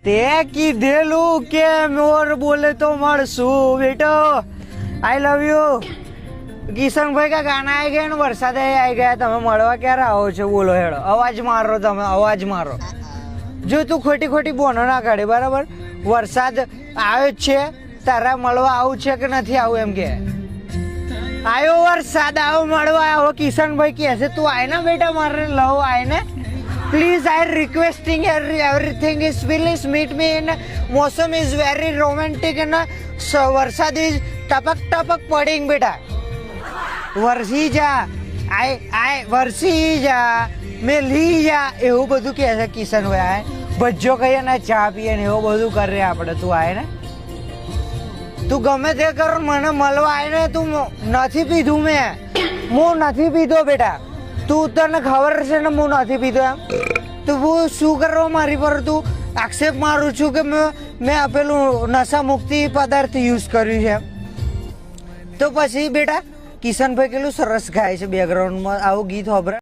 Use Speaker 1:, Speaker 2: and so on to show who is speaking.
Speaker 1: તે કીધેલું કે મોર બોલે તો મળશું બેટો. આઈ લવ યુ. કિશનભાઈ કા ગાના આવી ગયા ને વરસાદ આવી ગયા, તમે મળવા ક્યારે આવો છો બોલો હેડો. અવાજ મારો, તમે અવાજ મારો. જો તું ખોટી ખોટી બોનો ના કાઢે બરાબર. વરસાદ આવ્યો જ છે, તારા મળવા આવું છે કે નથી આવું એમ કે. આવ્યો વરસાદ, આવો મળવા આવો. કિશનભાઈ કહે છે તું આય ને બેટા, મારે લવ આય ને please. I requesting everything is please meet me in મોસમ ઇઝ વેરી રોમેન્ટિક અને વરસાદ ઇઝ ટપક ટપક પડિંગ બેટા. વરસી જા, આય વરસી જા, મેં લી જા, એવું બધું કહે છે કિશનભાઈ. આય ભજ્જો કહીએ ને ચા પીએ ને એવું બધું કરીએ આપણે. તું આય ને, તું ગમે તે કર, મને મળવા આય ને. તું નથી પીધું, હું નથી પીધો બેટા. તું તને ખબર છે ને હું નથી પીધો એમ. તું હું શું કરવા મારી પર તું આક્ષેપ મારું છું કે મેં પેલું નશા મુક્તિ પદાર્થ યુઝ કર્યું છે એમ. તો પછી બેટા કિશનભાઈ કેટલું સરસ ગાય છે બેકગ્રાઉન્ડમાં, આવું ગીત સાંભળે.